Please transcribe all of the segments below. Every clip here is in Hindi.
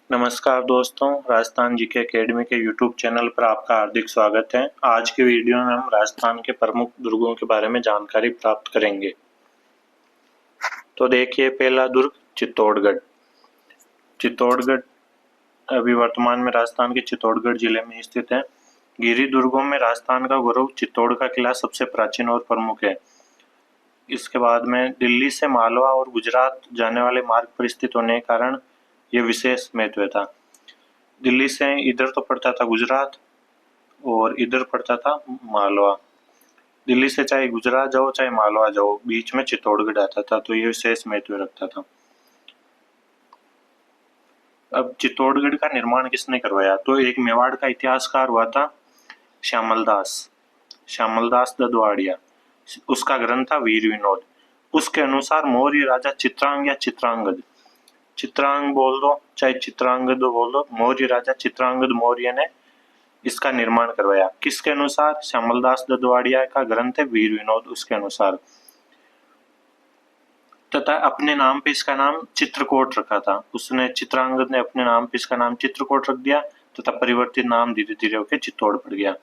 नमस्कार दोस्तों, राजस्थान जीके एकेडमी के यूट्यूब चैनल पर आपका हार्दिक स्वागत है। आज के वीडियो में हम राजस्थान के प्रमुख दुर्गों के बारे में जानकारी प्राप्त करेंगे। तो देखिए, पहला दुर्ग चित्तौड़गढ़। चित्तौड़गढ़ अभी वर्तमान में राजस्थान के चित्तौड़गढ़ जिले में स्थित है। गिरि दुर्गों में राजस्थान का गौरव चित्तौड़ का किला सबसे प्राचीन और प्रमुख है। इसके बाद में दिल्ली से मालवा और गुजरात जाने वाले मार्ग पर स्थित होने के कारण यह विशेष महत्व था। दिल्ली से इधर तो पड़ता था गुजरात और इधर पड़ता था मालवा। दिल्ली से चाहे गुजरात जाओ चाहे मालवा जाओ, बीच में चित्तौड़गढ़ आता था, तो ये विशेष महत्व रखता था। अब चित्तौड़गढ़ का निर्माण किसने करवाया? तो एक मेवाड़ का इतिहासकार हुआ था श्यामलदास ददवाड़िया। उसका ग्रंथ था वीर विनोद। उसके अनुसार मौर्य राजा चित्रांग या चित्रांग बोल दो चाहे चित्रांगद बोल दो, मौर्य राजा चित्रांगद मौर्य ने इसका निर्माण करवाया। किसके अनुसार? श्यामलदास ददवाड़िया का ग्रंथ है वीर विनोद, उसके अनुसार। तथा अपने नाम पे इसका नाम चित्रकोट रखा था। उसने चित्रांगद ने अपने नाम पे इसका नाम चित्रकोट रख दिया तथा परिवर्तित नाम धीरे धीरे होकर चित्तौड़ पड़ गया।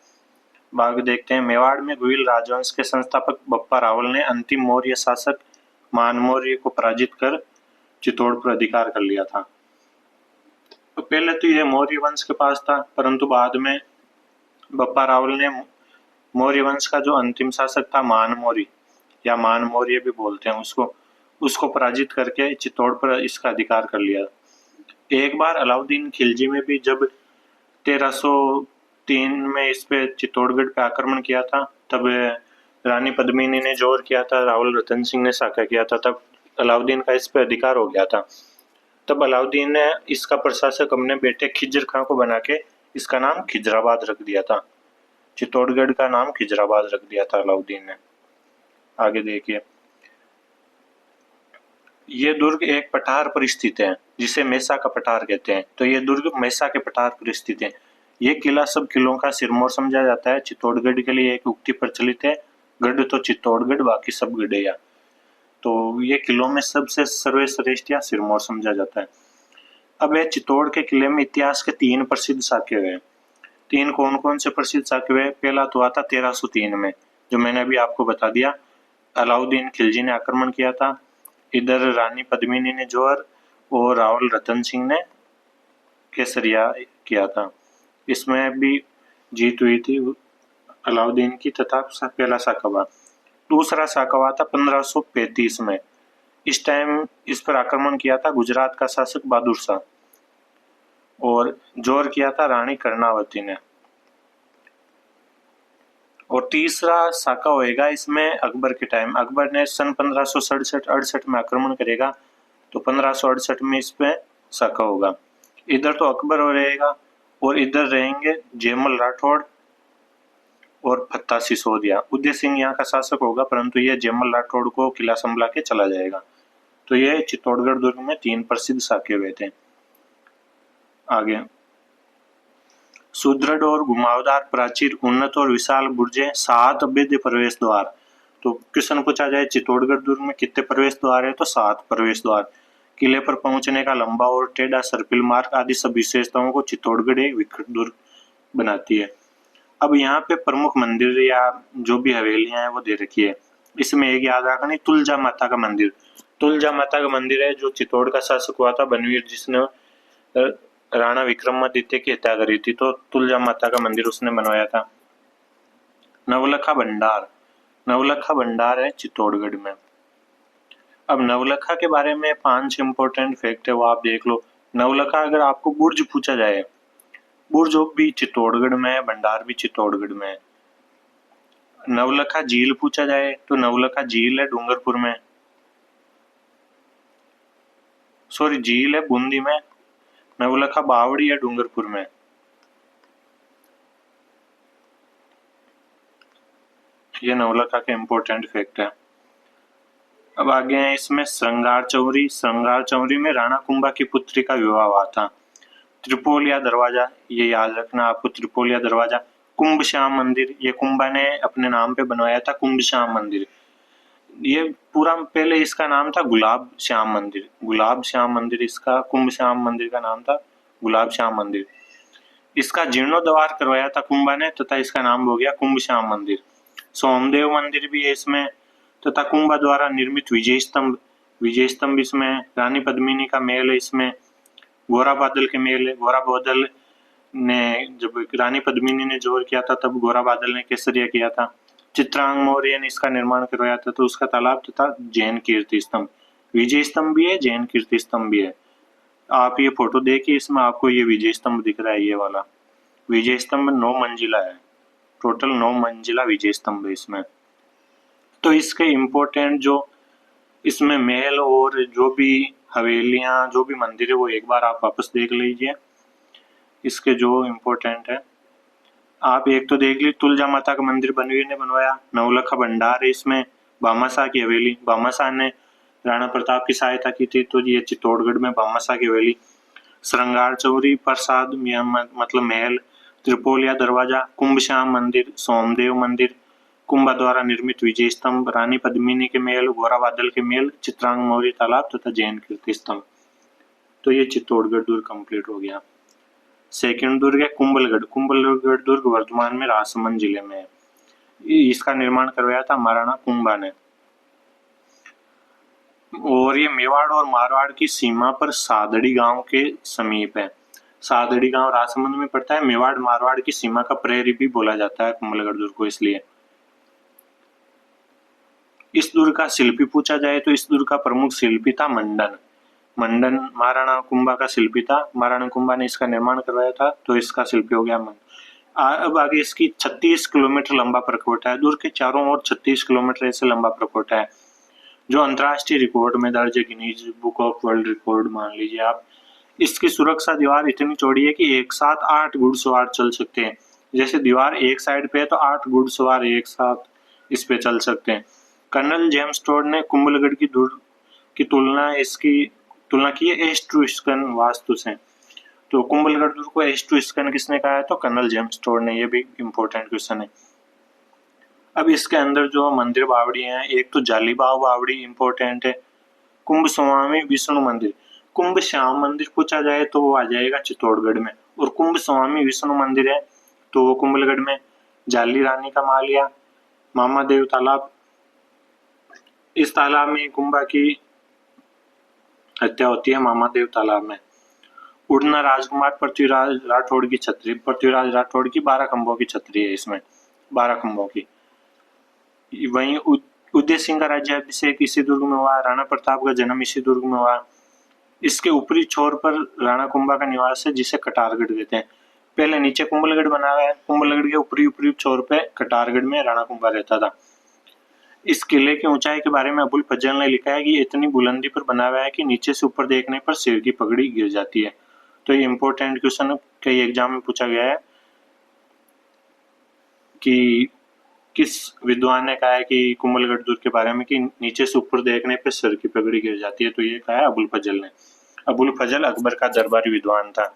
बाग देखते हैं। मेवाड़ में गुइल राजवंश के संस्थापक बप्पा रावल ने अंतिम मौर्य शासक मान मौर्य को पराजित कर चित्तौड़ पर अधिकार कर लिया था। तो पहले तो यह मौर्य वंश के पास था, परंतु बाद में बप्पा रावल ने मौर्य वंश का जो अंतिम शासक था मान मौर्य या मान मौर्य भी बोलते हैं उसको पराजित करके चित्तौड़ पर इसका अधिकार कर लिया। एक बार अलाउद्दीन खिलजी में भी जब 1303 में इस पे चित्तौड़गढ़ पे आक्रमण किया था, तब रानी पद्मिनी ने जोर किया था, रावल रतन सिंह ने साका किया था, तब अलाउद्दीन का इस पे अधिकार हो गया था। तब अलाउद्दीन ने इसका प्रशासक अपने बेटे खिज्र खां को बना के इसका नाम खिजराबाद रख दिया था। चित्तौड़गढ़ का नाम खिजराबाद रख दिया था अलाउद्दीन ने। आगे देखिए, ये दुर्ग एक पठार पर स्थित है जिसे मेसा का पठार कहते हैं। तो ये दुर्ग मेसा के पठार पर स्थित है। ये किला सब किलों का सिरमौर समझा जाता है। चित्तौड़गढ़ के लिए एक उक्ति प्रचलित है, गढ़ तो चित्तौड़गढ़ बाकी सब गढ़ेया। तो ये किलों में सबसे सर्वश्रेष्ठ या सिरमौर समझा जाता है। अब यह चित्तौड़ के किले में इतिहास के 3 प्रसिद्ध साके हुए। 3 कौन कौन से प्रसिद्ध साके हुए? पहला तो आता 1303 में, जो मैंने अभी आपको बता दिया, अलाउद्दीन खिलजी ने आक्रमण किया था। इधर रानी पद्मिनी ने जोर और रावल रतन सिंह ने केसरिया किया था। इसमें भी जीत हुई थी अलाउद्दीन की। तथा पहला साका हुआ। दूसरा साका हुआ था 1535 में। इस टाइम इस पर आक्रमण किया था गुजरात का शासक बहादुर शाह और जोर किया था रानी कर्णावती ने। और तीसरा साका होएगा इसमें अकबर के टाइम। अकबर ने सन 1567-68 में आक्रमण करेगा, तो 1568 में इस पे साका होगा। इधर तो अकबर हो रहेगा और इधर रहेंगे जयमल राठौड़ और फत्ता सिसोदिया। उदय सिंह यहाँ का शासक होगा, परंतु यह जयमल राठौड़ को किला संभला के चला जाएगा। तो यह चित्तौड़गढ़ दुर्ग में 3 प्रसिद्ध साके हुए थे। आगे, सुदृढ़ और घुमावदार प्राचीर, उन्नत और विशाल बुर्जे, 7 अभेद्य प्रवेश द्वार। तो क्वेश्चन पूछा जाए चित्तौड़गढ़ दुर्ग में कितने प्रवेश द्वार है, तो 7 प्रवेश द्वार। किले पर पहुंचने का लंबा और टेढ़ा सर्पिल मार्ग आदि सब विशेषताओं को चित्तौड़गढ़ एक विकट दुर्ग बनाती है। अब यहाँ पे प्रमुख मंदिर या जो भी हवेलियां हैं वो दे रखी है। इसमें एक याद रखना, तुलजा माता का मंदिर। तुलजा माता का मंदिर है जो चित्तौड़ का शासक हुआ था बनवीर, जिसने राणा विक्रमादित्य की हत्या करी थी, तो तुलजा माता का मंदिर उसने बनवाया था। नवलखा भंडार है चित्तौड़गढ़ में। अब नवलखा के बारे में 5 इंपॉर्टेंट फैक्ट है, वो आप देख लो। नवलखा, अगर आपको बुर्ज पूछा जाए, बुर्ज भी चित्तौड़गढ़ में है, भंडार भी चित्तौड़गढ़ में है। नवलखा झील पूछा जाए तो नवलखा झील है डूंगरपुर में, सॉरी झील है बूंदी में। नवलखा बावड़ी है डूंगरपुर में। ये नवलखा के इम्पोर्टेंट फैक्ट है। अब आगे हैं इसमें श्रृंगार चौरी में राणा कुंभा की पुत्री का विवाह हुआ था। त्रिपोलिया दरवाजा, ये याद रखना आपको, त्रिपोलिया दरवाजा। कुंभ श्याम मंदिर, ये कुंभा ने अपने नाम पे बनवाया था कुंभ श्याम मंदिर। ये पूरा पहले इसका नाम था गुलाब श्याम मंदिर। गुलाब श्याम मंदिर इसका, कुंभ श्याम मंदिर का नाम था गुलाब श्याम मंदिर। इसका जीर्णोद्धार करवाया था कुंभा ने तथा इसका नाम हो गया कुंभ श्याम मंदिर। सोमदेव मंदिर भी है इसमें तथा कुंभा द्वारा निर्मित विजय स्तंभ इसमें, रानी पद्मिनी का महल है इसमें, गोरा बादल के महल है। गोरा बादल ने जब रानी पद्मिनी ने जोर किया था तब गोरा बादल ने केसरिया किया था। चित्रांग मौर्य ने इसका निर्माण करवाया था तो उसका तालाब तथा जैन कीर्ति स्तंभ, विजय स्तंभ भी है, जैन कीर्ति स्तंभ भी है। आप ये फोटो देखिए, इसमें आपको ये विजय स्तंभ दिख रहा है, ये वाला विजय स्तंभ 9 मंजिला है, टोटल 9 मंजिला विजय स्तंभ है इसमें। तो इसके इम्पोर्टेंट जो इसमें महल और जो भी हवेलियां जो भी मंदिर है वो एक बार आप वापस देख लीजिए। इसके जो इम्पोर्टेंट है आप एक तो देख लीजिए, तुलजा माता का मंदिर बनवीर ने बनवाया, नवलखा भंडार है इसमें, भामाशाह की हवेली, भामाशाह ने राणा प्रताप की सहायता की थी तो ये चित्तौड़गढ़ में भामाशाह की हवेली। श्रृंगार चौरी प्रसाद मतलब महल, त्रिपोलिया दरवाजा, कुंभ श्याम मंदिर, सोमदेव मंदिर, कुंभा द्वारा निर्मित विजय स्तंभ, रानी पद्मिनी के महल, गोरा बादल के महल, चित्रांग मौर्य तालाब तथा जैन कीर्ति स्तंभ। तो ये चित्तौड़गढ़ दुर्ग कंप्लीट हो गया। सेकंड दुर्ग है कुंभलगढ़। कुंभलगढ़ दुर्ग वर्तमान में राजसमंद जिले में है। इसका निर्माण करवाया था महाराणा कुंभा ने और ये मेवाड़ और मारवाड़ की सीमा पर सादड़ी गांव के समीप है। सादड़ी गांव राजसमंद में पड़ता है। मेवाड़ मारवाड़ की सीमा का प्रहरी भी बोला जाता है कुंभलगढ़ दुर्ग को इसलिए। इस दुर्ग का शिल्पी पूछा जाए तो इस दुर्ग का प्रमुख शिल्पी था मंडन। मंडन महाराणा कुंभा का शिल्पी था। महाराणा कुंभा ने इसका निर्माण करवाया था तो इसका शिल्पी हो गया अब आगे इसकी 36 किलोमीटर लंबा प्रकोष्ठ है। दुर्ग के चारों ओर 36 किलोमीटर ऐसे लंबा प्रकोष्ठ है जो अंतर्राष्ट्रीय रिकॉर्ड में दर्ज है, Guinness book of world record मान लीजिए आप। इसकी सुरक्षा दीवार इतनी चौड़ी है कि एक साथ 8 घुड़सवार चल सकते हैं। जैसे दीवार एक साइड पे है तो 8 घुड़सवार एक साथ इस पे चल सकते हैं। कर्नल जेम्स टोड ने कुंभलगढ़ की दुर्ग की तुलना की है एस्ट्रूस्कन वास्तु से। तो कुंभलगढ़ दुर्ग को एस्ट्रूस्कन किसने कहा है? तो कर्नल जेम्स टोड ने। ये भी इम्पोर्टेंट क्वेश्चन है। अब इसके अंदर जो मंदिर बावड़ी हैं, एक तो जालीबाव बावड़ी इम्पोर्टेंट है, कुंभ स्वामी विष्णु मंदिर। कुंभ श्याम मंदिर पूछा जाए तो वो आ जाएगा चित्तौड़गढ़ में, और कुंभ स्वामी विष्णु मंदिर है तो वो कुंभलगढ़ में। जाली रानी का मालिया, मामा देव तालाब, इस तालाब में कुंभा की हत्या होती है, मामा देव तालाब में। उड़ना राजकुमार पृथ्वीराज राठौड़ की छतरी, पृथ्वीराज राठौड़ की 12 खंभों की छतरी है इसमें, 12 खंभों की। वहीं उदय सिंह का राज्याभिषेक इसी दुर्ग में हुआ। राणा प्रताप का जन्म इसी दुर्ग में हुआ। इसके ऊपरी छोर पर राणा कुंभा का निवास है जिसे कटारगढ़ कहते हैं। पहले नीचे कुंभलगढ़ बना हुआ है, कुंभलगढ़ के ऊपरी छोर पे कटारगढ़ में राणा कुंभा रहता था। इस किले की ऊंचाई के बारे में अबुल फजल ने लिखा है कि इतनी बुलंदी पर बना हुआ है कि नीचे से ऊपर देखने पर सिर की पगड़ी गिर जाती है। तो ये इंपॉर्टेंट क्वेश्चन कई एग्जाम में पूछा गया है कि किस विद्वान ने कहा है कि कुंभलगढ़ दुर्ग के बारे में कि नीचे से ऊपर देखने पर सिर की पगड़ी गिर जाती है? तो ये कहा है अबुल फजल ने। अबुल फजल अकबर का दरबारी विद्वान था।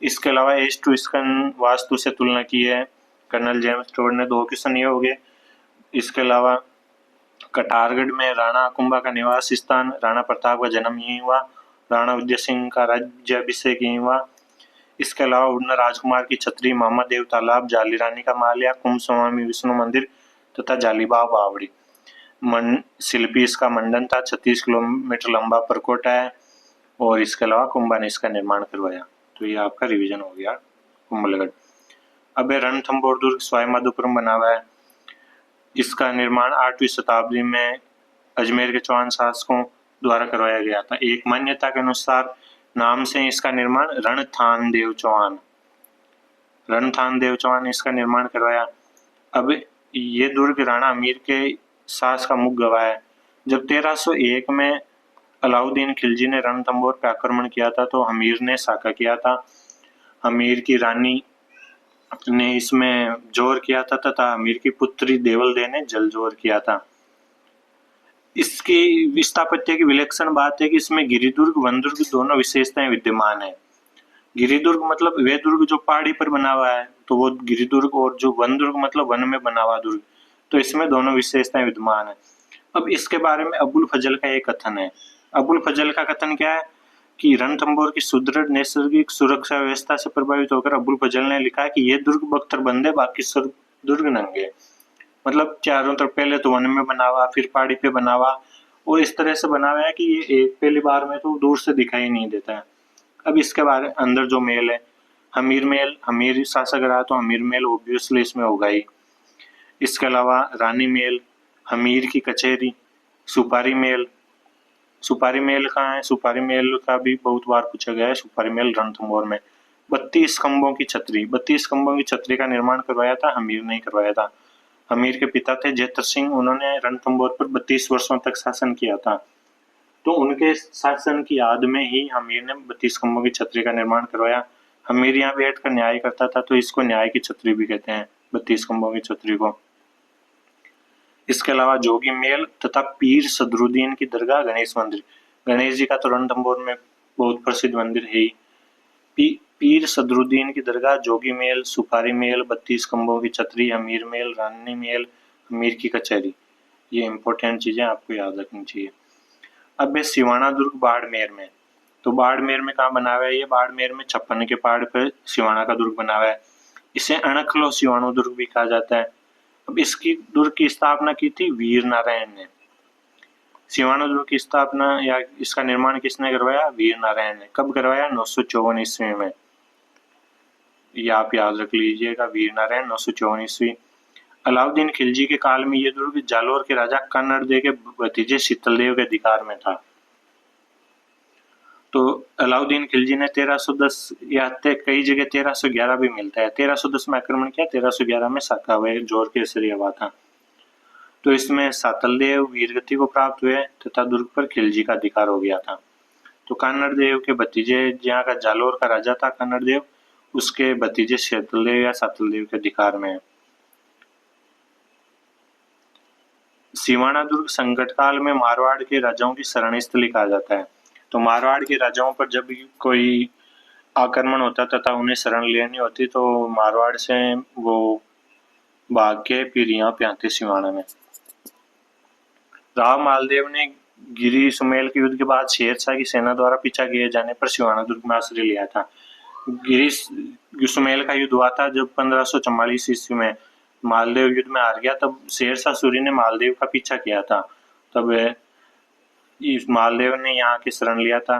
इसके अलावा एस्ट्रूस्कन वास्तु से तुलना की है कर्नल जेम्स टोड ने। 2 क्वेश्चन ये हो गए। इसके अलावा कटारगढ़ में राणा कुंभा का निवास स्थान, राणा प्रताप का जन्म यहीं हुआ, राणा उदय सिंह का राज्याभिषेक यहीं हुआ। इसके अलावा उड़ना राजकुमार की छतरी, मामा देव तालाब, जाली रानी का मालिया, कुंभ स्वामी विष्णु मंदिर तथा जालीबाव बावड़ी। शिल्पी इसका मंडन था। 36 किलोमीटर लंबा प्रकोष्ठ है और इसके अलावा कुंभा ने इसका निर्माण करवाया। तो ये आपका रिवीजन हो गया कुंभलगढ़। अब रणथंभौर दुर्ग सवाई माधोपुरम बना हुआ है। इसका निर्माण 8वीं शताब्दी में अजमेर के चौहान शासकों द्वारा करवाया गया था। एक मान्यता के अनुसार नाम से इसका निर्माण रणथान देव चौहान ने इसका निर्माण करवाया। अब ये दुर्ग राणा अमीर के सास का मुख गवाह है। जब 1301 में अलाउद्दीन खिलजी ने रणथंभौर पर आक्रमण किया था तो हमीर ने साका किया था। हमीर की रानी ने इसमें जोर किया था तथा हमीर की पुत्री देवलदे ने जल जोर किया था। इसकी स्थापत्य की विलक्षण बात है कि इसमें गिरिदुर्ग वन दुर्ग दोनों विशेषताएं विद्यमान है। गिरिदुर्ग मतलब वे दुर्ग जो पहाड़ी पर बना हुआ है तो वो गिरिदुर्ग, और जो वन दुर्ग मतलब वन में बना हुआ दुर्ग, तो इसमें दोनों विशेषताएं विद्यमान है। अब इसके बारे में अबुल फजल का एक कथन है। अबुल फजल का कथन क्या है कि रणथंभौर की सुदृढ़ नैसर्गिक सुरक्षा व्यवस्था से प्रभावित होकर अबुल फजल ने लिखा कि ये दुर्ग बख्तर है, बाकी सब दुर्ग नंगे। मतलब चारों तरफ पहले तो वन में बना हुआ, फिर पहाड़ी पे बना हुआ, और इस तरह से बना हुआ है कि ये एक पहली बार में तो दूर से दिखाई नहीं देता है। अब इसके बारे अंदर जो महल है, हमीर महल, हमीर शासक रहा तो हमीर महल ऑब्वियसली इसमें होगा ही। इसके अलावा रानी महल, हमीर की कचहरी, सुपारी महल। सुपारी महल कहाँ है? सुपारी महल का भी बहुत बार पूछा गया है। सुपारी महल रणथंभौर में। 32 खंभों की छतरी, 32 खंभों की छतरी का निर्माण करवाया था, हमीर ने करवाया था। हमीर के पिता थे जेतर सिंह, उन्होंने रणथंभौर पर 32 वर्षों तक शासन किया था। तो उनके शासन की याद में ही हमीर ने 32 खंभों की छतरी का निर्माण करवाया। हमीर यहाँ बैठकर न्याय करता था, तो इसको न्याय की छतरी भी कहते हैं, 32 खंभों की छतरी को। इसके अलावा जोगी महल तथा पीर सदरुद्दीन की दरगाह, गणेश मंदिर। गणेश जी का तो रणथंभौर में बहुत प्रसिद्ध मंदिर है ही। पीर सदरुद्दीन की दरगाह, जोगी महल, सुपारी महल, 32 खंभों की छतरी, हमीर महल, रानी महल, हमीर की कचहरी, ये इंपॉर्टेंट चीजें आपको याद रखनी चाहिए। अब है सिवाना दुर्ग बाड़मेर में। तो बाड़मेर में कहाँ बना हुआ है? ये बाड़मेर में छप्पन के पहाड़ पर सिवाना का दुर्ग बना हुआ है। इसे अणखलो सिवानो दुर्ग भी कहा जाता है। अब इसकी दुर्ग की स्थापना की थी वीर नारायण ने। सिवाना दुर्ग की स्थापना या इसका निर्माण किसने करवाया? वीर नारायण ने। कब करवाया? 954 ईस्वी में। ये आप याद रख लीजिएगा, वीर नारायण, 954 ईस्वी। अलाउद्दीन खिलजी के काल में ये दुर्ग जालोर के राजा कन्नड़ देव के भतीजे शीतलदेव के अधिकार में था। तो अलाउद्दीन खिलजी ने 1310 या कई जगह 1311 भी मिलता है, 1310 में आक्रमण किया, 1311 में साकावे जोर केसरी हुआ था। तो इसमें सातलदेव वीरगति को प्राप्त हुए तथा दुर्ग पर खिलजी का अधिकार हो गया था। तो कन्नड़ देव के भतीजे, जहाँ का जालोर का राजा था कन्नड़ देव, उसके भतीजे शीतलदेव या सातलदेव के अधिकार में है। सिवाना दुर्ग संकट काल में मारवाड़ के राजाओं की शरण स्थली कहा जाता है। तो मारवाड़ के राजाओं पर जब कोई आक्रमण होता तथा उन्हें शरण लेनी होती तो मारवाड़ से वो भाग के फिर यहाँ पे आते सिवाना में। राव मालदेव ने गिरी सुमेल के युद्ध के बाद शेरशाह की सेना द्वारा पीछा किए जाने पर सिवाना दुर्ग में आश्रय लिया था। गिरी सुमेल का युद्ध हुआ था जब 1544 ईस्वी में मालदेव युद्ध में हार गया, तब शेरशाह सूरी ने मालदेव का पीछा किया था। तब मालदेव ने यहाँ की शरण लिया था।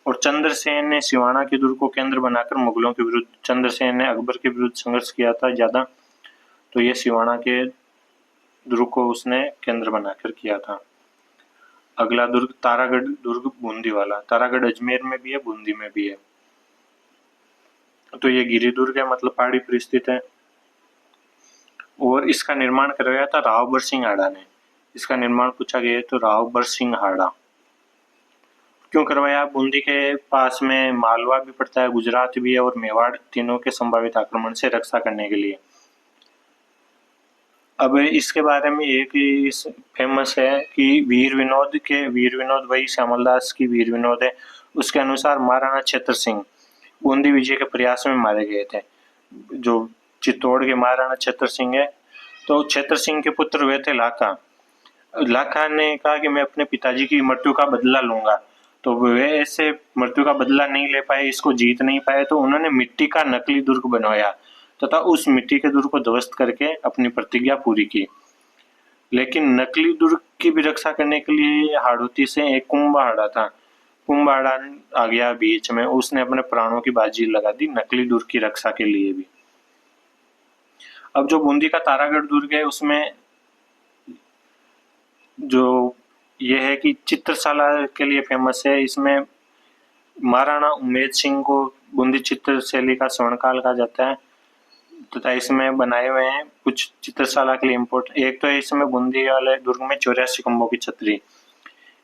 और चंद्रसेन ने सिवाना के दुर्ग को केंद्र बनाकर मुगलों के विरुद्ध, चंद्रसेन ने अकबर के विरुद्ध संघर्ष किया था ज्यादा, तो ये सिवाना के दुर्ग को उसने केंद्र बनाकर किया था। अगला दुर्ग तारागढ़ दुर्ग, बूंदी वाला। तारागढ़ अजमेर में भी है, बूंदी में भी है। तो ये गिरी दुर्ग है, मतलब पहाड़ी पर स्थित है। और इसका निर्माण करवाया था राव बरसिंह हाड़ा ने। इसका निर्माण पूछा गया है तो राव बरसिंह हाड़ा। क्यों करवाया? बूंदी के पास में मालवा भी पड़ता है, गुजरात भी है और मेवाड़, तीनों के संभावित आक्रमण से रक्षा करने के लिए। अब इसके बारे में एक फेमस है कि वीर विनोद वही श्यामलदास की वीर विनोद है। उसके अनुसार महाराणा छत्र सिंह बूंदी विजय के प्रयास में मारे गए थे। जो चित्तौड़ के महाराणा छत्र सिंह है, तो छत्र सिंह के पुत्र वे थे लाखा। लाखा ने कहा कि मैं अपने पिताजी की मृत्यु का बदला लूंगा, तो वे ऐसे मृत्यु का बदला नहीं ले पाए, इसको जीत नहीं पाए, तो उन्होंने मिट्टी का नकली दुर्ग बनवाया तथा उस मिट्टी के दुर्ग को ध्वस्त करके अपनी प्रतिज्ञा पूरी की। लेकिन नकली दुर्ग की भी रक्षा करने के लिए हाड़ौती से एक कुंभहाड़ा था, कुंभहाड़ा आ गया बीच में, उसने अपने प्राणों की बाजी लगा दी नकली दुर्ग की रक्षा के लिए भी। अब जो बूंदी का तारागढ़ दुर्ग है, उसमें जो ये है कि चित्रशाला के लिए फेमस है। इसमें महाराणा उमेद सिंह को बूंदी चित्र शैली का स्वर्णकाल कहा जाता है तथा इसमें बनाए हुए हैं कुछ चित्रशाला के लिए इम्पोर्ट। एक तो है इसमें बूंदी वाले दुर्ग में 84 खंभों की छतरी,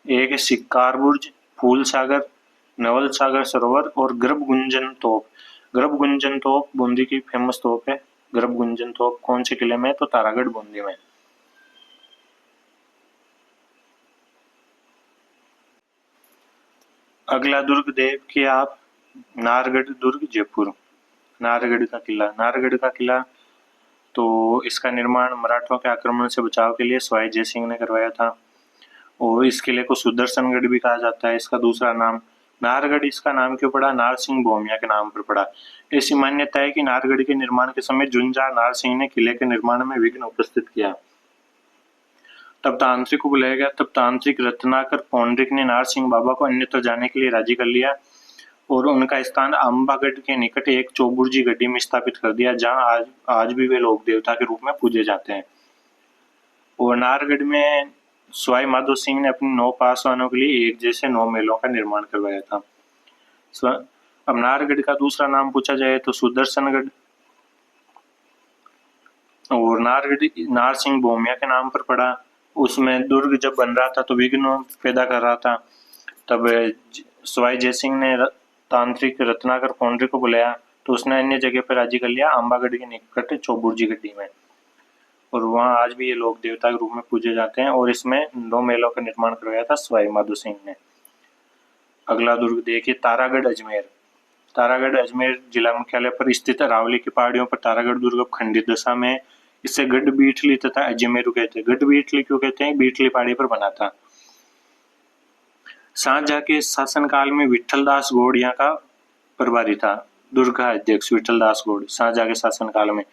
एक है शिकार बुर्ज, फूल सागर, नवल सागर सरोवर और गर्भ गुंजन तोप। गर्भ गुंजन तोप बूंदी की फेमस तोप है। गर्भ गुंजन तोप कौन से किले में? तो तारागढ़ बूंदी में। अगला दुर्ग देव कि आप नाहरगढ़ दुर्ग, जयपुर। नाहरगढ़ का किला, नाहरगढ़ का किला तो इसका निर्माण मराठों के आक्रमण से बचाव के लिए सवाई जय सिंह ने करवाया था। और इस किले को सुदर्शनगढ़ भी कहा जाता है, इसका दूसरा नाम। नाहरगढ़ इसका नाम क्यों पड़ा? नारसिंह भौमिया के नाम पर पड़ा। ऐसी मान्यता है कि नाहरगढ़ के निर्माण के समय जुंजार नारसिंह ने किले के निर्माण में विघ्न उपस्थित किया। तब तांत्रिक को बुलाया गया। तब तांत्रिक रत्नाकर पौंड्रिक ने नारसिंह बाबा को अन्यत्र जाने के लिए राजी कर लिया और उनका स्थान अंबागढ़ के निकट एक चौबुर्जी गड्डी में स्थापित कर दिया, जहां आज भी वे लोक देवता के रूप में पूजे जाते हैं। और नाहरगढ़ में सवाई माधो सिंह ने अपने 9 पासवानों के लिए एक जैसे 9 महलों का निर्माण करवाया था। अब नाहरगढ़ का दूसरा नाम पूछा जाए तो सुदर्शनगढ़। और नाहरगढ़ नारसिंह भौमिया के नाम पर पड़ा। उसमें दुर्ग जब बन रहा था तो विघ्न पैदा कर रहा था। तब सवाई जयसिंह ने तांत्रिक रत्नाकर पौंड्रिक को बुलाया तो उसने अन्य जगह पर राजी कर लिया, अंबागढ़ के निकट चौबुर्जी गड्डी में। और वहाँ आज भी ये लोक देवता के रूप में पूजे जाते हैं और इसमें 9 महलों का निर्माण करवाया था सवाई माधो सिंह ने। अगला दुर्ग देखिए तारागढ़ अजमेर। तारागढ़ अजमेर जिला मुख्यालय पर स्थित अरावली की पहाड़ियों पर तारागढ़ दुर्ग खंडित दशा में। इसे गढ़ बीठली तथा अजमेरू कहते हैं। गढ़ बीठली क्यों कहते हैं? बीठली पहाड़ी पर बना था। शाहजहां के शासनकाल में विठलदास गौड़ यहाँ का प्रभारी था। दुर्ग का अध्यक्ष विठलदास गौड़ शाहजहां के शासनकाल में।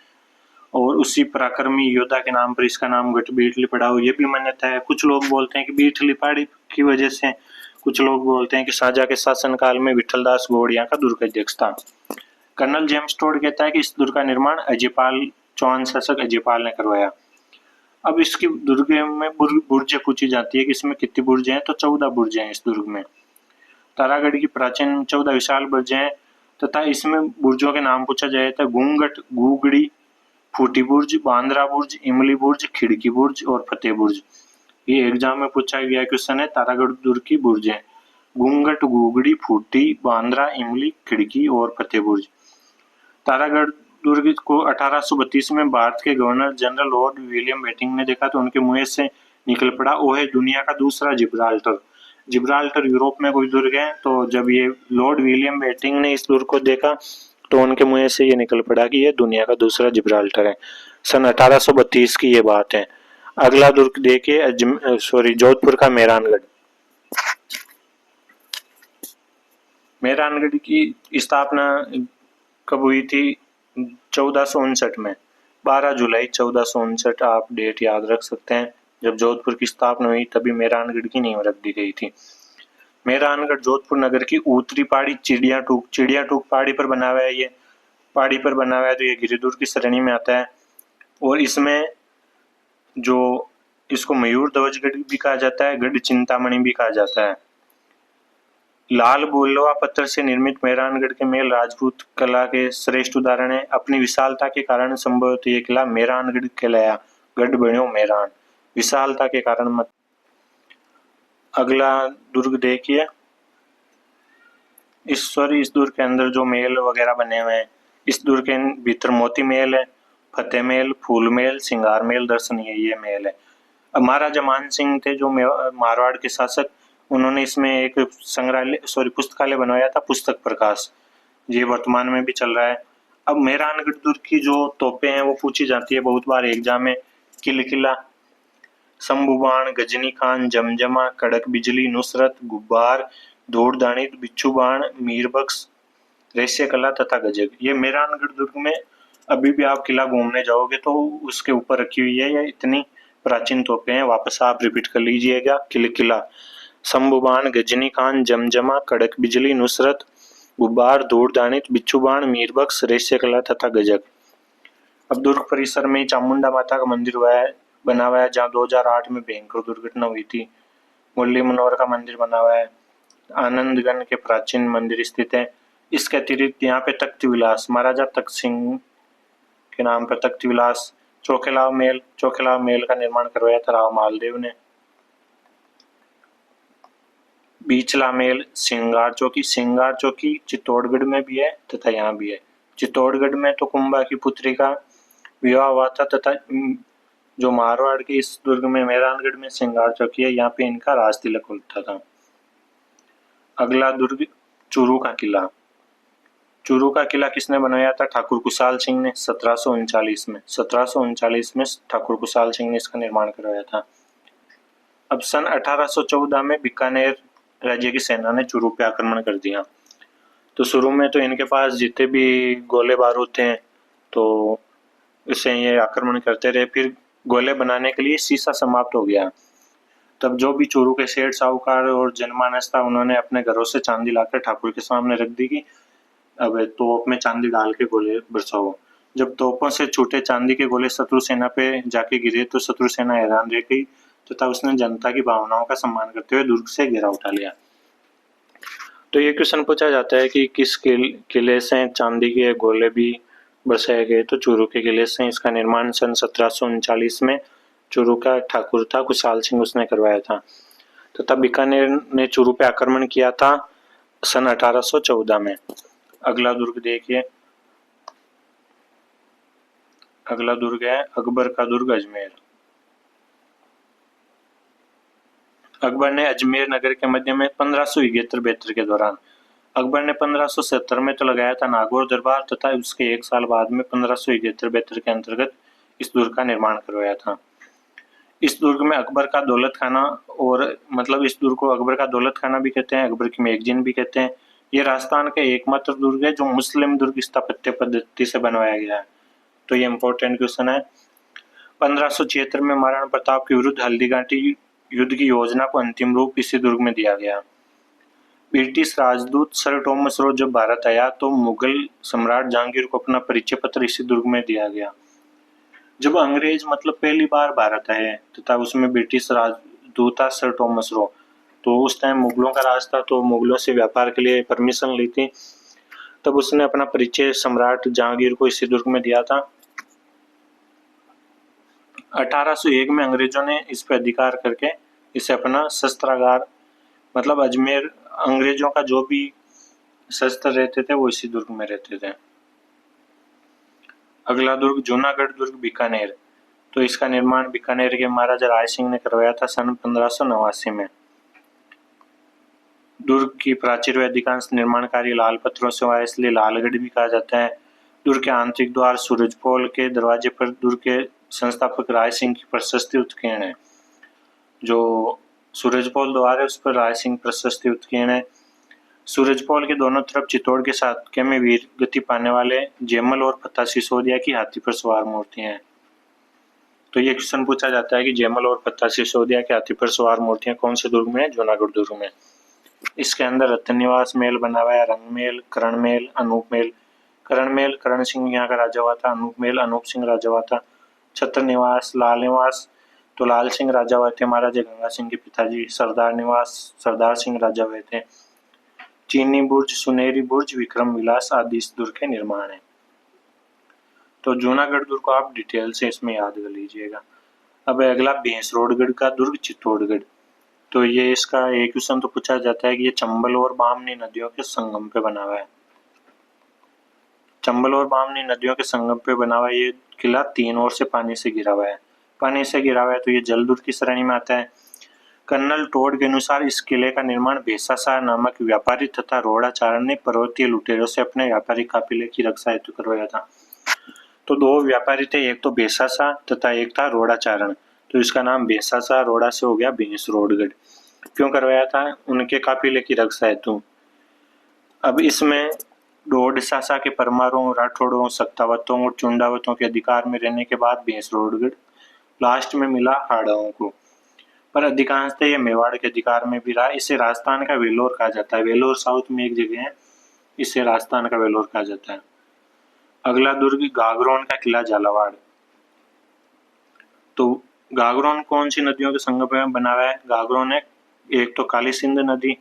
और उसी पराक्रमी योद्धा के नाम पर इसका नाम गढ़ बीठली पड़ा हो, ये भी मान्यता है। कुछ लोग बोलते हैं कि बीठली पहाड़ी की वजह से, कुछ लोग बोलते हैं कि शाहजहां के शासनकाल में विठलदास गौड़ यहाँ का दुर्ग अध्यक्ष था। कर्नल जेम्स टोड कहता है कि इस दुर्ग का निर्माण अजयपाल चौहान शासक अजयपाल ने करवाया। अब इसकी दुर्ग में बुर्जें पूछी जाती है कि इसमें कितनी बुर्जें हैं, तो 14 बुर्जें हैं इस दुर्ग में। तारागढ़ की प्राचीन 14 विशाल बुर्जें हैं तथा इसमें बुर्जों के नाम पूछा जाए तो घूंघट, गुगड़ी, फूटी बुर्ज, बांद्रा बुर्ज, इमली बुर्ज, खिड़की बुर्ज और फतेह बुर्ज। ये एग्जाम में पूछा गया क्वेश्चन है तारागढ़ दुर्ग की बुर्जें। घूंघट, गुगड़ी, फूटी, बांद्रा, इमली, खिड़की और फतेह बुर्ज। तारागढ़ दुर्ग को 1832 में भारत के governor general Lord William Bentinck ने देखा तो उनके मुंह से निकल पड़ा, वो है दुनिया का दूसरा जिब्राल्टर। जिब्राल्टर यूरोप में कोई दुर्ग है, तो जब ये लॉर्ड विलियम बेंटिंक ने इस दुर्ग को देखा तो उनके मुंह से ये निकल पड़ा कि ये दुनिया का दूसरा जिब्राल्टर है। सन 1832 की ये बात है। अगला दुर्ग देखिए जोधपुर का मेहरानगढ़। मेहरानगढ़ की स्थापना कब हुई थी? 1459 में। 12 जुलाई 1459 आप डेट याद रख सकते हैं। जब जोधपुर की स्थापना हुई तभी मेहरानगढ़ की नींव रख दी गई थी। मेहरानगढ़ जोधपुर नगर की उत्तरी पहाड़ी चिड़िया टूक पहाड़ी पर बना हुआ है। ये पहाड़ी पर बना हुआ है तो ये गिरिदुर्ग की श्रेणी में आता है। और इसमें जो इसको मयूर ध्वज गढ़ भी कहा जाता है, गढ़ चिंतामणि भी कहा जाता है। लाल बोलवा पत्थर से निर्मित मेहरानगढ़ के महल राजपूत कला के श्रेष्ठ उदाहरण है। अपनी विशालता के कारण संभवतः ये किला मेहरानगढ़ कहलाया। गढ़ बन्यो मेहरान, विशालता के कारण मत। अगला दुर्ग देखिए इस दुर्ग के अंदर जो महल वगैरह बने हुए हैं, इस दुर्ग के भीतर मोती महल है, फतेह महल, फूल महल, सिंगार महल दर्शनीय ये महल है। अब महाराजा मान सिंह थे जो मारवाड़ के शासक, उन्होंने इसमें एक पुस्तकालय बनवाया था, पुस्तक प्रकाश। ये वर्तमान में भी चल रहा है। अब मेहरानगढ़ दुर्ग की जो तोपें हैं वो पूछी जाती है बहुत बार एग्जाम में। किला, शंभुबाण, गजनी खान, जमजमा, कड़क बिजली, नुसरत, गुब्बार, धूड़दानी, बिच्छू बाण, मीरबख्श, रहस्य कला तथा गजग। ये मेहरानगढ़ दुर्ग में अभी भी आप किला घूमने जाओगे तो उसके ऊपर रखी हुई है। ये इतनी प्राचीन तोपें हैं। वापस आप रिपीट कर लीजिएगा। किला, शंभुबाण, गजनी खान, जमजमा, कड़क बिजली, नुसरत, गुब्बार, धूड़दानी, बिच्छू बाण, मीरबख्श, रहस्य कला तथा गजग। अब दुर्ग परिसर में चामुंडा माता का मंदिर बना हुआ है, जहाँ 2008 में भयंकर दुर्घटना हुई थी। मुरली मनोहर का मंदिर बना हुआ है। आनंदगन के प्राचीन मंदिर स्थित है। इसके अतिरिक्त यहाँ पे तख्त विलास, महाराजा तख्त सिंह के नाम पर तख्त विलास, चौखेलाव महल का निर्माण करवाया था राव मालदेव ने। बीचला महल, सिंगार चौकी चित्तौड़गढ़ में भी है तथा यहाँ भी है। चित्तौड़गढ़ में तो कुंभा की पुत्री का विवाह हुआ था तथा जो मारवाड़ के इस दुर्ग में मेहरानगढ़ में सिंगार चौकी है, यहाँ पे इनका राज तिलक होता था। अगला दुर्ग चूरू का किला। चूरू का किला किसने बनाया था? ठाकुर कुशाल सिंह ने 1739 में। 1739 में ठाकुर कुशाल सिंह ने इसका निर्माण करवाया था। अब सन 1814 में बीकानेर राज्य की सेना ने चूरू पे आक्रमण कर दिया। तो शुरू में तो इनके पास जितने भी गोले बारूद थे तो इससे ये आक्रमण करते रहे। फिर गोले बनाने के लिए शीशा समाप्त हो गया। तब जो भी चूरू के सेठ साहूकार और जनमानस था उन्होंने अपने घरों से चांदी लाकर ठाकुर के सामने रख दी कि अब तोप में चांदी डाल के गोले बरसाओ। जब तोपों से छूटे चांदी के गोले शत्रु सेना पे जाके गिरे तो शत्रु सेना हैरान रह गई तथा उसने जनता की भावनाओं का सम्मान करते हुए दुर्ग से घेराव उठा लिया। तो ये क्वेश्चन पूछा जाता है कि किस किले से चांदी के गोले भी बरसाए गए। तो चूरू के किले से। इसका निर्माण सन 1739 में चूरू का ठाकुर था खुशहाल सिंह उसने करवाया था। तो तब बीकानेर ने चूरू पे आक्रमण किया था सन 1814 में। अगला दुर्ग देखिए, अगला दुर्ग है अकबर का दुर्ग अजमेर। अकबर ने अजमेर नगर के मध्य में 1571-72 के दौरान अकबर ने 1570 में तो लगाया था नागौर दरबार तथा उसके एक साल बाद में 1571-72 के अंतर्गत इस दुर्ग का निर्माण करवाया था। इस दुर्ग में अकबर का दौलत खाना और मतलब इस दुर्ग को अकबर का दौलत खाना भी कहते हैं, अकबर की मैगजीन भी कहते हैं। ये राजस्थान का एकमात्र दुर्ग है जो मुस्लिम दुर्ग स्थापत्य पद्धति से बनवाया गया है। तो ये इंपॉर्टेंट क्वेश्चन है। 1576 में महाराणा प्रताप के विरुद्ध हल्दीघाटी युद्ध की योजना को अंतिम रूप इसी दुर्ग में दिया गया। ब्रिटिश राजदूत सर थॉमस रो जब भारत आया तो मुगल सम्राट जहांगीर को अपना परिचय पत्र इसी दुर्ग में दिया गया। जब अंग्रेज मतलब पहली बार भारत आए तथा उसमें ब्रिटिश राजदूत सर थॉमस रो, तो उस टाइम मुगलों का राज था तो मुगलों से व्यापार के लिए परमिशन ली थी। तब उसने अपना परिचय सम्राट जहांगीर को इसी दुर्ग में दिया था। 1801 में अंग्रेजों ने इस पर अधिकार करके इसे अपना शस्त्रागार मतलब अजमेर अंग्रेजों का जो भी शस्त्र रहते थे वो इसी दुर्ग में रहते थे। अगला दुर्ग जूनागढ़ दुर्ग बीकानेर। तो इसका निर्माण बीकानेर के महाराजा राय सिंह ने करवाया था सन 1589 में। दुर्ग की प्राचीर व अधिकांश निर्माण कार्य लाल पत्थरों से हुआ इसलिए लालगढ़ भी कहा जाता है। दुर्ग के आंतरिक द्वार सूरजपोल के दरवाजे पर दुर्ग के संस्थापक राय सिंह की प्रशस्ति उत्कीर्ण है। जो सूरजपोल द्वार है उस पर राय सिंह प्रशस्ति उत्कीर्ण है। सूरजपोल के दोनों तरफ चित्तौड़ के सातके में वीर गति पाने वाले जयमल और फतेह सिसोदिया की हाथी पर सवार मूर्तियां हैं। तो ये क्वेश्चन पूछा जाता है कि जयमल और फतेह सिसोदिया के हाथी पर सवार मूर्तियां कौन से दुर्ग में है? जूनागढ़ दुर्ग में। इसके अंदर रतन निवास महल बना हुआ है, रंग महल, करण महल, अनूप महल। करण महल करण सिंह यहाँ का राजा हुआ था, अनूप महल अनूप सिंह राजा हुआ था। छत्र निवास, लाल निवास तो लाल सिंह राजा हुए थे, महाराजा गंगा सिंह के पिताजी। सरदार निवास सरदार सिंह राजा हुए थे। चीनी बुर्ज, सुनहरी बुर्ज, विक्रम विलास आदि इस दुर्ग के निर्माण है। तो जूनागढ़ दुर्ग को आप डिटेल से इसमें याद कर लीजिएगा। अब अगला भैंसरोडगढ़ का दुर्ग चित्तौड़गढ़। तो ये इसका एक क्वेश्चन तो पूछा जाता है कि ये चंबल और बामनी नदियों के संगम पे बना हुआ है। चंबल और बामनी नदियों के संगम पे बना हुआ ये किला 3 ओर से पानी से घिरा हुआ है। पानी से घिरा हुआ है तो ये जल दुर्ग की श्रेणी में आता है। कर्नल टोड के अनुसार इस किले का निर्माण भेसासा नामक व्यापारी तथा रोडाचारण ने पर्वतीय लुटेरों से अपने व्यापारिक काफिले की रक्षा हेतु करवाया था। तो 2 व्यापारी थे, एक तो भेसासा तथा एक था रोडाचारण। तो इसका नाम भेसासा रोडा से हो गया भैंसरोडगढ़। क्यों करवाया था? उनके काफिले की रक्षा हेतु। अब इसमें डोड सासा के परमारों, राठौड़ों, सत्तावतों और चुंडावतों के अधिकार में रहने के बाद भैंसरोडगढ़ लास्ट में मिला हाड़ाओं को, पर अधिकांशतः ये मेवाड़ के अधिकार में भी रहा। इसे राजस्थान का वेलोर कहा जाता है। वेलोर साउथ में एक जगह है, इसे राजस्थान का वेलोर कहा जाता है। अगला दुर्ग गागरोन का किला झालावाड़। तो गागरोन कौन सी नदियों के संगम में बना हुआ है? गागरोन है एक तो काली सिंध नदी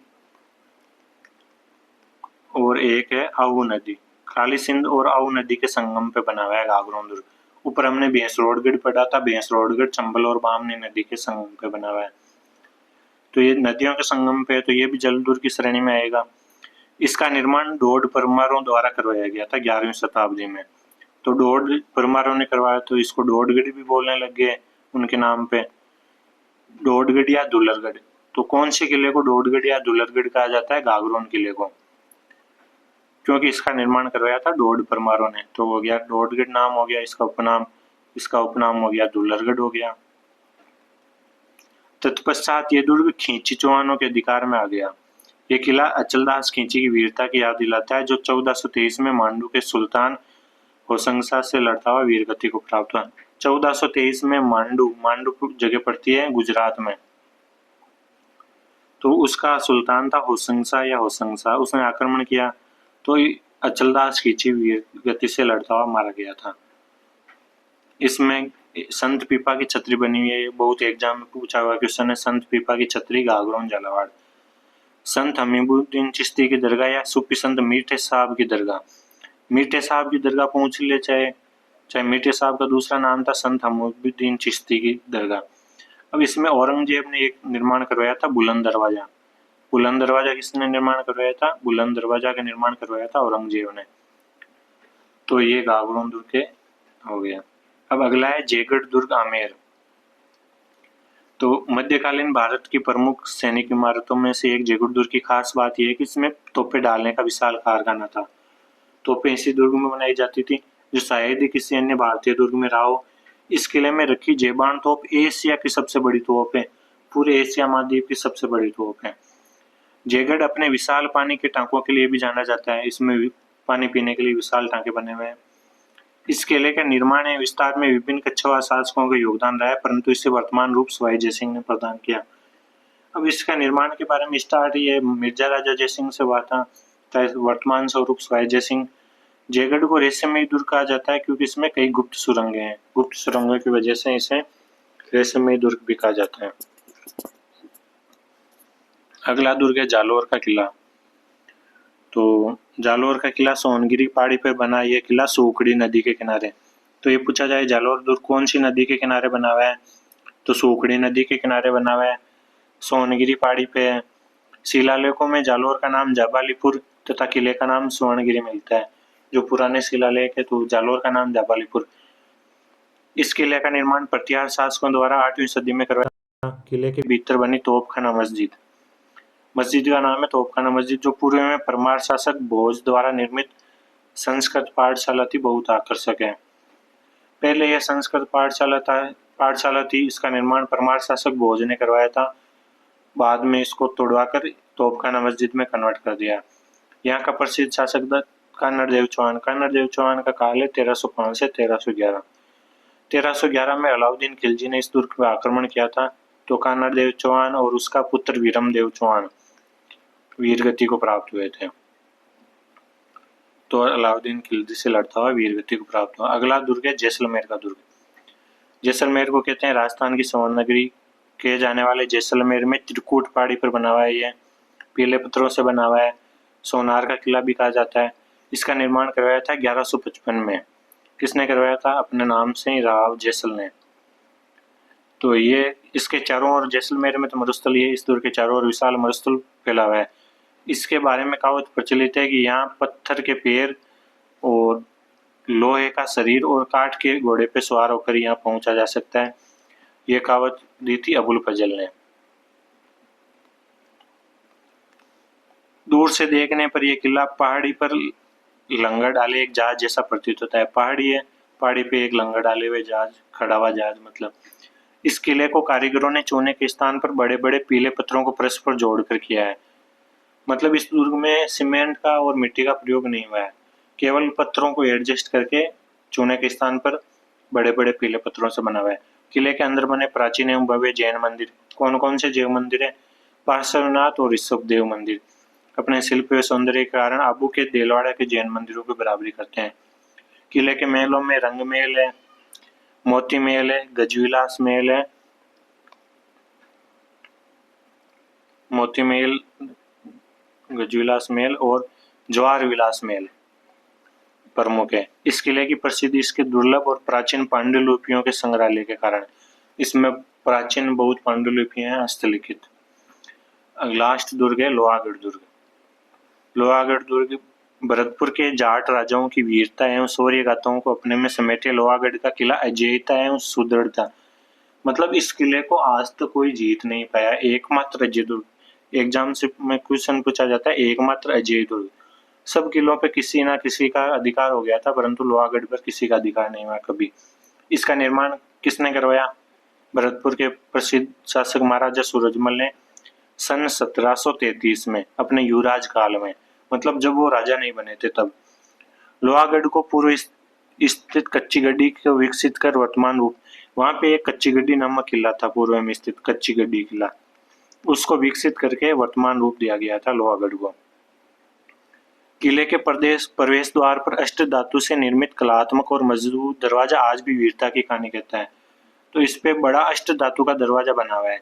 और एक है आऊ नदी। काली सिंध और आऊ नदी के संगम पे बना हुआ है गागरोन दुर्ग। ऊपर हमने भैंसरोडगढ़ पढ़ा था, भैंसरोडगढ़ चंबल और बामनी नदी के संगम पे बना हुआ है। तो ये नदियों के संगम पे तो ये भी जल दुर्ग की श्रेणी में आएगा। इसका निर्माण डोड परमारों द्वारा करवाया गया था 11वीं शताब्दी में। तो डोड परमारों ने करवाया तो इसको डोडगढ़ भी बोलने लग गए उनके नाम पे, डोडगढ़ या दुलरगढ़। तो कौन से किले को डोडगढ़ या दुलरगढ़ कहा जाता है? गागरोन किले को, क्योंकि इसका निर्माण करवाया था डोड परमारों ने। तो हो गया डोडगढ़ नाम हो गया इसका उपनाम हो गया दुलरगढ़ हो गया। तत्पश्चात ये दुर्ग खींची चौहानों के अधिकार में आ गया। ये किला अचलदास खिंची की वीरता की याद दिलाता है, जो 1423 में मांडू के सुल्तान होशंगा से लड़ता हुआ वीर गति को प्राप्त हुआ। 1423 में मांडू जगह पड़ती है गुजरात में, तो उसका सुल्तान था होशंगा, उसने आक्रमण किया तो अचलदास खिंची वीर गति से लड़ता हुआ मारा गया था। इसमें संत पीपा की छतरी बनी हुई है, बहुत एग्जाम में पूछा हुआ क्वेश्चन है। संत पीपा की छतरी गागरोन झालावाड़। संत हमीबुद्दीन चिश्ती की दरगाह या सूफी संत मीठे साहब की दरगाह। मीठे साहब की दरगाह पहुंच ले, चाहे मीठे साहब का दूसरा नाम था संत हमीबुद्दीन चिश्ती की दरगाह। अब इसमें औरंगजेब ने एक निर्माण करवाया था बुलंद दरवाजा। बुलंद दरवाजा किसने निर्माण करवाया था? बुलंद दरवाजा का निर्माण करवाया था औरंगजेब ने। तो ये गागरोन दुर्ग के हो गया। अब अगला है जयगढ़ दुर्ग आमेर। तो मध्यकालीन भारत की प्रमुख सैनिक इमारतों में से एक जयगढ़ दुर्ग की खास बात यह है कि इसमें तोपें डालने का विशाल कारखाना था। तोपें इसी दुर्ग में बनाई जाती थी, जो शायद ही किसी अन्य भारतीय दुर्ग में रहा हो। इस किले में रखी जेबान तोप एशिया की सबसे बड़ी तोप है, पूरे एशिया महाद्वीप की सबसे बड़ी तोप है। जयगढ़ अपने विशाल पानी के टांकों के लिए भी जाना जाता है। इसमें पानी पीने के लिए विशाल टांके बने हुए हैं। इस किले का निर्माण एवं विस्तार में विभिन्न कच्छवाहा शासकों का योगदान रहा है, परंतु इसे वर्तमान रूप सवाई जयसिंह ने प्रदान किया। अब इसका निर्माण के बारे में स्टार्ट ये मिर्जा राजा जयसिंह से हुआ था, वर्तमान स्वरूप सवाई जयसिंह। जयगढ़ को रहस्यमयी दुर्ग कहा जाता है क्योंकि इसमें कई गुप्त सुरंगें हैं। गुप्त सुरंगों की वजह से इसे रहस्यमयी दुर्ग भी कहा जाता है। अगला दुर्ग है जालोर का किला। तो जालोर का किला सोनगिरी पहाड़ी पर बना यह किला सूखड़ी नदी के किनारे। तो ये पूछा जाए जालोर दुर्ग कौन सी नदी के किनारे बना हुआ है, तो सूखड़ी नदी के किनारे बना हुआ है, सोनगिरी पहाड़ी पे है। शिलालेखों में जालोर का नाम जाबालीपुर तथा किले का नाम स्वर्णगिरी मिलता है। जो पुराने शिलालेख है तो जालोर का नाम जाबालीपुर। इस किले का निर्माण प्रतिहार शासकों द्वारा 8वीं सदी में करवाया। किले के भीतर बनी तोपखाना मस्जिद का नाम है तोपखाना मस्जिद, जो पूर्व में परमार शासक भोज द्वारा निर्मित संस्कृत पाठशाला थी, बहुत आकर्षक है। पहले यह संस्कृत पाठशाला थी। इसका निर्माण परमार शासक भोज ने करवाया था। बाद में इसको तोड़वाकर तोपखाना मस्जिद में कन्वर्ट कर दिया। यहाँ का प्रसिद्ध शासक कान्हड़ देव चौहान का काल है 1305 से 1311। 1311 में अलाउद्दीन खिलजी ने इस दुर्ग पर आक्रमण किया था, तो कान्हड़ देव चौहान और उसका पुत्र वीरम देव चौहान वीरगति को प्राप्त हुए थे। तो अलाउद्दीन खिलजी से लड़ता हुआ वीरगति को प्राप्त हुआ। अगला दुर्ग है जैसलमेर का दुर्ग। जैसलमेर को कहते हैं राजस्थान की स्वर्ण नगरी कहे जाने वाले जैसलमेर में त्रिकूट पहाड़ी पर बना हुआ है। ये पीले पत्थरों से बना हुआ है। सोनार का किला भी कहा जाता है। इसका निर्माण करवाया था 1155 में। किसने करवाया था? अपने नाम से ही राव जैसल ने। तो ये इसके चारों ओर जैसलमेर में तो मरुस्थल है, इस दुर्ग के चारों ओर विशाल मरुस्थल फैला हुआ है। इसके बारे में कहावत प्रचलित है कि यहाँ पत्थर के पैर और लोहे का शरीर और काठ के घोड़े पे सवार होकर यहाँ पहुंचा जा सकता है। ये कहावत दी थी अबुल फजल ने। दूर से देखने पर यह किला पहाड़ी पर लंगर डाले एक जहाज जैसा प्रतीत होता है। पहाड़ी पे एक लंगर डाले हुए जहाज, खड़ा हुआ जहाज मतलब। इस किले को कारीगरों ने चूने के स्थान पर बड़े बड़े पीले पत्थरों को परस्पर जोड़कर किया है। मतलब इस दुर्ग में सीमेंट का और मिट्टी का प्रयोग नहीं हुआ है, केवल पत्थरों को एडजस्ट करके चूने के स्थान पर बड़े बड़े पीले पत्थरों से बना हुआ है। किले के अंदर बने प्राचीन एवं भव्य जैन मंदिर। कौन कौन से जैन मंदिर है? पार्श्वनाथ और ऋषभदेव मंदिर अपने शिल्प व सौंदर्य के कारण आबू के देलवाड़ा के जैन मंदिरों की बराबरी करते हैं। किले के महलों में रंग महल है, मोती महल है, गजविलास महल है, मोती महल, गजविलास महल और जवाहर विलास महल प्रमुख है। इस किले की प्रसिद्धि इसके दुर्लभ और प्राचीन पांडुलिपियों के संग्रहालय के कारण। इसमें प्राचीन बहुत पांडुलिपियां हैं हस्तलिखित। लास्ट दुर्ग है लोहागढ़ दुर्ग। लोहागढ़ दुर्ग भरतपुर के जाट राजाओं की वीरता एवं शौर्य गाथाओं को अपने में समेटे लोहागढ़ का किला अजेयता एवं सुदृढ़ता। मतलब इस किले को आज तक कोई जीत नहीं पाया। एकमात्र अजय दुर्ग। एग्जाम से में क्वेश्चन पूछा जाता है, एकमात्र अजय दुर्ग। सब किलों पे किसी ना किसी का अधिकार हो गया था, परंतु लोहागढ़ पर किसी का अधिकार नहीं हुआ कभी। इसका निर्माण किसने करवाया? भरतपुर के प्रसिद्ध शासक महाराजा सूरजमल ने। सन 1733 में अपने युवराज काल में, मतलब जब वो राजा नहीं बने थे तब। लोहागढ़ को पूर्व स्थित कच्ची गड्डी को विकसित कर वर्तमान रूप, वहां पे एक कच्ची गड्डी नामक किला था, पूर्व में स्थित कच्ची गड्डी किला, उसको विकसित करके वर्तमान रूप दिया गया था लोहागढ़ को। किले के प्रवेश द्वार पर अष्ट धातु से निर्मित कलात्मक और मजबूत दरवाजा आज भी वीरता की कहानी कहता है। तो इस पे बड़ा अष्ट धातु का दरवाजा बना हुआ है।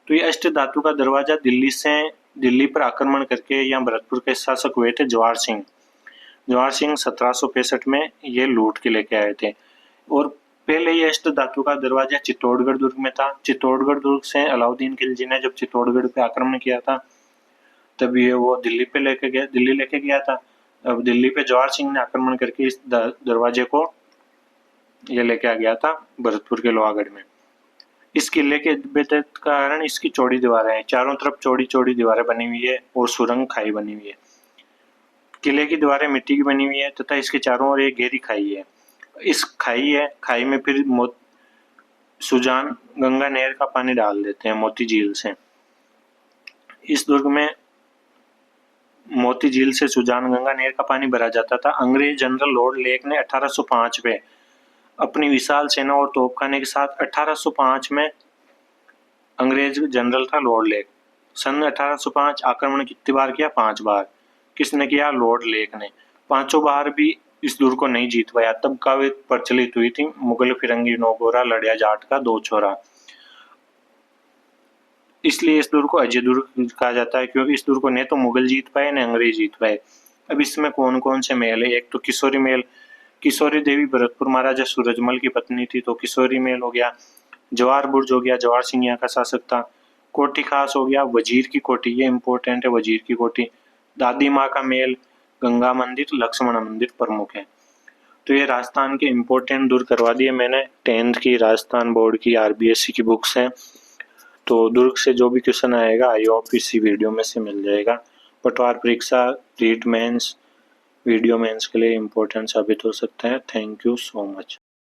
तो ये अष्ट धातु का दरवाजा दिल्ली पर आक्रमण करके यहाँ भरतपुर के शासक हुए थे जवाहर सिंह। जवाहर सिंह 1765 में ये लूट के लेके आए थे। और पहले ये अष्ट धातु का दरवाजा चित्तौड़गढ़ दुर्ग में था। चित्तौड़गढ़ दुर्ग से अलाउद्दीन खिलजी ने जब चित्तौड़गढ़ पे आक्रमण किया था तब ये वो दिल्ली लेके गया था। अब दिल्ली पे जवाहर सिंह ने आक्रमण करके इस दरवाजे को ये लेके आ गया था भरतपुर के लोहागढ़ में। इस किले के कारण इसकी चौड़ी दीवारें हैं, चारों तरफ चौड़ी चौड़ी दीवारें बनी हुई है और सुरंग खाई बनी हुई है। किले की दीवारें मिट्टी की बनी हुई है तथा इसके चारों ओर एक गहरी खाई है। इस खाई में फिर सुजान गंगा नहर का पानी डाल देते हैं मोती झील से। इस दुर्ग में मोती झील से सुजान गंगा नहर का पानी भरा जाता था। अंग्रेज जनरल लॉर्ड लेक ने 1805 में अपनी विशाल सेना और तोपखाने के साथ 1805 में अंग्रेज जनरल था लॉर्ड लेक। सन 1805 आक्रमण कितनी बार किया? 5 बार। किसने किया? लॉर्ड लेक ने। 5 बार भी इस दुर्ग को नहीं जीत पाया। तब कहावत प्रचलित हुई थी, मुगल फिरंगी नौगोरा लड़िया जाट का 2 छोरा। इसलिए इस दुर्ग को अजय दुर्ग कहा जाता है, क्योंकि इस दुर्ग को न तो मुगल जीत पाए न अंग्रेज जीत पाए। अब इसमें कौन कौन से महल है? एक तो किशोरी महल, किशोरी देवी भरतपुर महाराजा सूरजमल की पत्नी थी, तो किशोरी महल हो गया। जवाहर बुर्ज हो गया, जवाहर सिंह यहाँ का शासक था। कोठी खास हो गया, वजीर की कोठी, ये इंपॉर्टेंट है, वजीर की कोठी। दादी माँ का महल, गंगा मंदिर, लक्ष्मण मंदिर प्रमुख है। तो ये राजस्थान के इम्पोर्टेंट दुर्ग करवा दिए मैंने। 10th की राजस्थान बोर्ड की RBSC की बुक्स हैं। तो दुर्ग से जो भी क्वेश्चन आएगा आई होप इसी वीडियो में से मिल जाएगा। पटवार परीक्षा, रीट मेंस, वीडियो मेंस के लिए इम्पोर्टेंट साबित हो सकता है। Thank you so much.